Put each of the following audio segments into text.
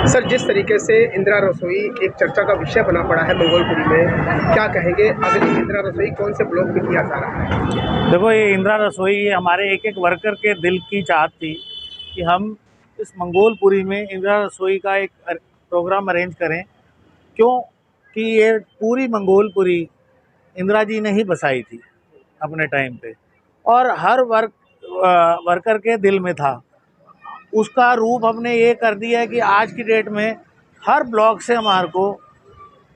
Sir, जिस तरीके से इंदिरा रसोई एक चर्चा का विषय बना पड़ा है मंगोलपुरी में, क्या कहेंगे अगली इंदिरा रसोई कौन से ब्लॉक में किया जा रहा है? देखो, ये इंदिरा रसोई हमारे एक एक वर्कर के दिल की चाहत थी कि हम इस मंगोलपुरी में इंदिरा रसोई का एक प्रोग्राम अरेंज करें। क्यों कि ये पूरी मंगोलपुरी इंदिरा जी ने ही बसाई थी अपने टाइम पे, और हर वर्कर के दिल में था। उसका रूप हमने ये कर दिया है कि आज की डेट में हर ब्लॉक से हमारे को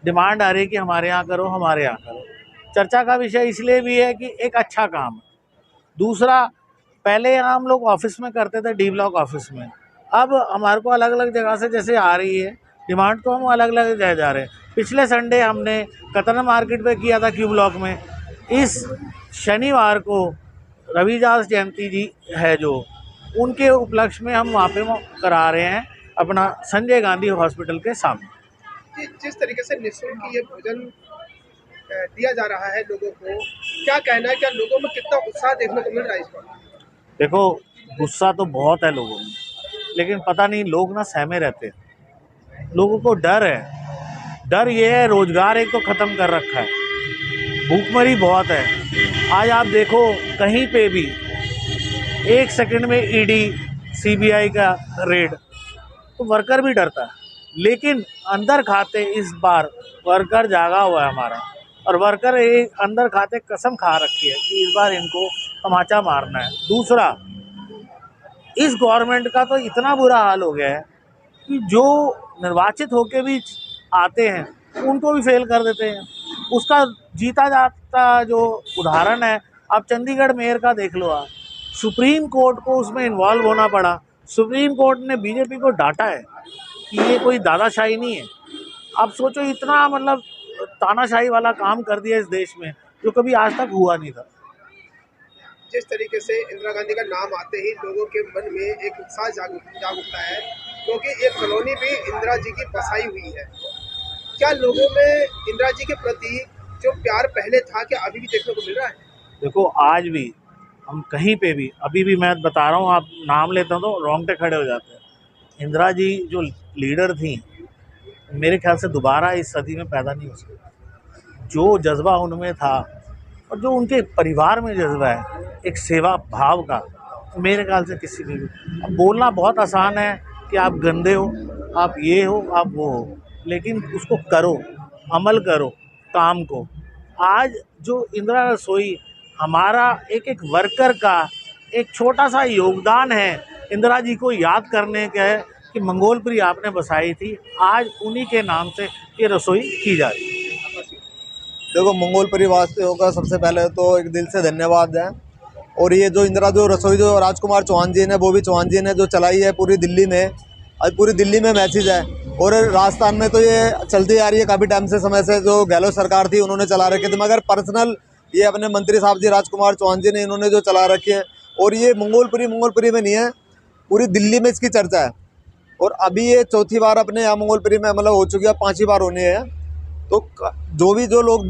डिमांड आ रही है कि हमारे यहाँ करो, हमारे यहाँ करो। चर्चा का विषय इसलिए भी है कि एक अच्छा काम है। दूसरा, पहले यहाँ हम लोग ऑफिस में करते थे, डी ब्लॉक ऑफिस में। अब हमारे को अलग अलग जगह से जैसे आ रही है डिमांड, तो हम अलग अलग जगह जा रहे हैं। पिछले संडे हमने कतरन मार्केट पे किया था क्यू ब्लॉक में। इस शनिवार को रविदास जयंती जी है जो, उनके उपलक्ष्य में हम वहाँ पे करा रहे हैं अपना संजय गांधी हॉस्पिटल के सामने। जिस तरीके से निःशुल्क ये भोजन दिया जा रहा है लोगों को, क्या कहना है, क्या लोगों में कितना उत्साह देखने को मिल रहा है इस पर? देखो, गुस्सा तो बहुत है लोगों में, लेकिन पता नहीं लोग ना सहमे रहते हैं। लोगों को डर है। डर ये है, रोजगार एक तो ख़त्म कर रखा है, भूखमरी बहुत है। आज आप देखो कहीं पे भी एक सेकंड में ईडी सीबीआई का रेड, तो वर्कर भी डरता है। लेकिन अंदर खाते इस बार वर्कर जागा हुआ है हमारा, और वर्कर एक अंदर खाते कसम खा रखी है कि इस बार इनको तमाचा मारना है। दूसरा, इस गवर्नमेंट का तो इतना बुरा हाल हो गया है कि जो निर्वाचित होके भी आते हैं उनको भी फेल कर देते हैं। उसका जीता जाता जो उदाहरण है, आप चंडीगढ़ मेयर का देख लो। आप सुप्रीम कोर्ट को उसमें इन्वॉल्व होना पड़ा। सुप्रीम कोर्ट ने बीजेपी को डांटा है कि ये कोई दादाशाही नहीं है। आप सोचो, इतना मतलब तानाशाही वाला काम कर दिया इस देश में जो कभी आज तक हुआ नहीं था। जिस तरीके से इंदिरा गांधी का नाम आते ही लोगों के मन में एक उत्साह जाग उठता है, क्योंकि एक कॉलोनी भी इंदिरा जी की बसाई हुई है। क्या लोगों में इंदिरा जी के प्रति जो प्यार पहले था, क्या अभी भी देखने को मिल रहा है? देखो, आज भी हम कहीं पे भी, अभी भी मैं बता रहा हूँ, आप नाम लेते हो तो रोंगटे खड़े हो जाते हैं। इंदिरा जी जो लीडर थी, मेरे ख्याल से दोबारा इस सदी में पैदा नहीं हो सकती। जो जज्बा उनमें था और जो उनके परिवार में जज्बा है एक सेवा भाव का, मेरे ख्याल से किसी में भी। अब बोलना बहुत आसान है कि आप गंदे हो, आप ये हो, आप वो हो, लेकिन उसको करो, अमल करो काम को। आज जो इंदिरा रसोई हमारा एक एक वर्कर का एक छोटा सा योगदान है इंदिरा जी को याद करने का है कि मंगोलपुरी आपने बसाई थी, आज उन्हीं के नाम से ये रसोई की जा रही है। देखो, मंगोलपुरी वासियों का सबसे पहले तो एक दिल से धन्यवाद है। और ये जो इंदिरा जो रसोई जो राजकुमार चौहान जी ने, वो भी चौहान जी ने जो चलाई है पूरी दिल्ली में, आज पूरी दिल्ली में मैसेज है। और राजस्थान में तो ये चलती आ रही है काफ़ी टाइम से, समय से। जो गहलोत सरकार थी उन्होंने चला रखी थी, मगर पर्सनल ये अपने मंत्री साहब जी राजकुमार चौहान जी ने इन्होंने जो चला रखी है। और ये मंगोलपुरी में नहीं है, पूरी दिल्ली में इसकी चर्चा है। और अभी ये चौथी बार अपने यहाँ मंगोलपुरी में मतलब हो चुकी है, 5वीं बार होनी है। तो जो लोग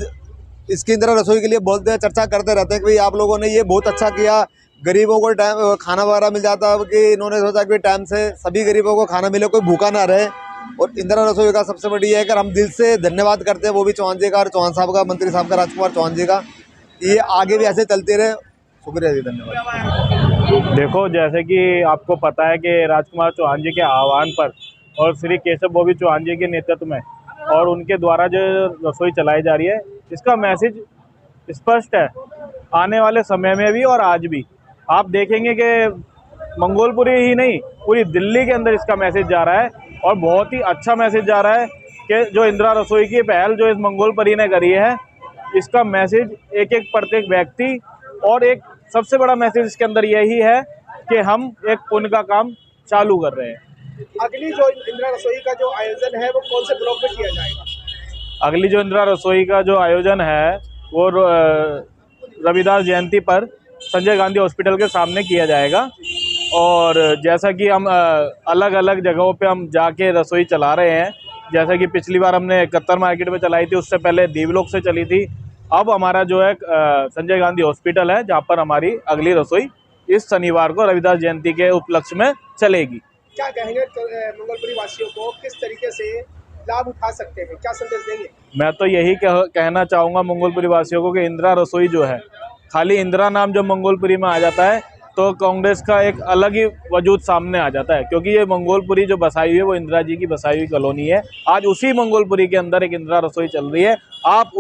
इसकी इंदिरा रसोई के लिए बोलते हैं, चर्चा करते रहते हैं कि भाई आप लोगों ने ये बहुत अच्छा किया, गरीबों को टाइम खाना वगैरह मिल जाता है, कि इन्होंने सोचा कि टाइम से सभी गरीबों को खाना मिले, कोई भूखा ना रहे। और इंदिरा रसोई का सबसे बड़ी है कि हम दिल से धन्यवाद करते हैं, वो भी चौहान जी का और चौहान साहब का, मंत्री साहब का, राजकुमार चौहान जी का। ये आगे भी ऐसे चलते रहे। शुक्रिया जी, धन्यवाद। देखो, जैसे कि आपको पता है कि राजकुमार चौहान जी के आह्वान पर और श्री केशव बॉबी चौहान जी के नेतृत्व में और उनके द्वारा जो रसोई चलाई जा रही है, इसका मैसेज स्पष्ट है। आने वाले समय में भी और आज भी आप देखेंगे कि मंगोलपुरी ही नहीं, पूरी दिल्ली के अंदर इसका मैसेज जा रहा है, और बहुत ही अच्छा मैसेज जा रहा है कि जो इंदिरा रसोई की पहल जो इस मंगोलपुरी ने करी है, इसका मैसेज एक एक प्रत्येक व्यक्ति, और एक सबसे बड़ा मैसेज इसके अंदर यही है कि हम एक पुण्य का काम चालू कर रहे हैं। अगली जो इंदिरा रसोई का जो आयोजन है वो कौन से ब्लॉक में किया जाएगा? अगली जो इंदिरा रसोई का जो आयोजन है वो रविदास जयंती पर संजय गांधी हॉस्पिटल के सामने किया जाएगा। और जैसा कि हम अलग अलग जगहों पे हम जाके रसोई चला रहे हैं, जैसा कि पिछली बार हमने कत्तर मार्केट में चलाई थी, उससे पहले दीवलोक से चली थी। अब हमारा जो है संजय गांधी हॉस्पिटल है, जहाँ पर हमारी अगली रसोई इस शनिवार को रविदास जयंती के उपलक्ष्य में चलेगी। क्या कहेंगे मंगोलपुरी वासियों को, किस तरीके से लाभ उठा सकते हैं, क्या संदेश देंगे? मैं तो यही कहना चाहूँगा मंगोलपुरी वासियों को कि इंदिरा रसोई जो है, खाली इंदिरा नाम जब मंगोलपुरी में आ जाता है तो कांग्रेस का एक अलग ही वजूद सामने आ जाता है, क्योंकि ये मंगोलपुरी जो बसाई हुई है वो इंदिरा जी की बसाई हुई कॉलोनी है। आज उसी मंगोलपुरी के अंदर एक इंदिरा रसोई चल रही है। आप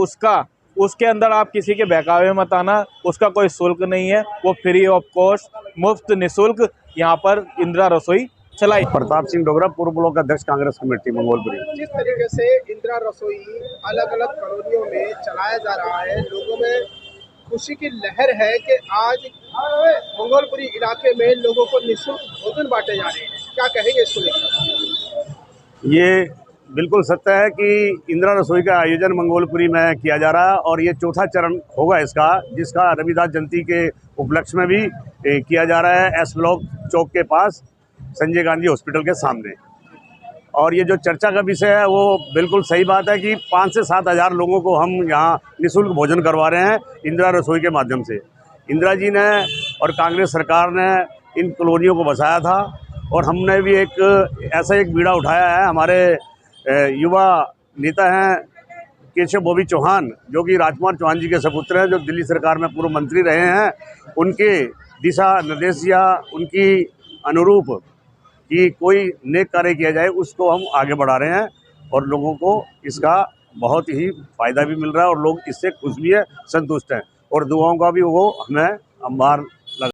उसके अंदर आप किसी के बहकावे मत आना, उसका कोई शुल्क नहीं है, वो फ्री ऑफ कॉस्ट, मुफ्त निःशुल्क यहाँ पर इंदिरा रसोई चलाई। प्रताप सिंह डोगरा, पूर्व ब्लॉक अध्यक्ष कांग्रेस कमेटी मंगोलपुरी। जिस तरीके से इंदिरा रसोई अलग अलग कॉलोनियों में चलाया जा रहा है, लोगों में खुशी की लहर है कि आज मंगोलपुरी इलाके में लोगों को निःशुल्क भोजन बांटे जा रहे हैं, क्या कहेंगे इसको लेकर? ये बिल्कुल सत्य है कि इंदिरा रसोई का आयोजन मंगोलपुरी में किया जा रहा है और ये चौथा चरण होगा इसका, जिसका रविदास जयंती के उपलक्ष्य में भी किया जा रहा है एस ब्लॉक चौक के पास संजय गांधी हॉस्पिटल के सामने। और ये जो चर्चा का विषय है वो बिल्कुल सही बात है कि 5 से 7 हज़ार लोगों को हम यहाँ निःशुल्क भोजन करवा रहे हैं इंदिरा रसोई के माध्यम से। इंदिरा जी ने और कांग्रेस सरकार ने इन कॉलोनियों को बसाया था और हमने भी ऐसा एक बीड़ा उठाया है। हमारे युवा नेता हैं केशव बॉबी चौहान, जो कि राजकुमार चौहान जी के सपुत्र हैं, जो दिल्ली सरकार में पूर्व मंत्री रहे हैं। उनके दिशा निर्देश या उनकी अनुरूप कि कोई नेक कार्य किया जाए, उसको हम आगे बढ़ा रहे हैं और लोगों को इसका बहुत ही फ़ायदा भी मिल रहा है और लोग इससे खुश भी है, संतुष्ट हैं और दुआओं का भी वो हमें आभार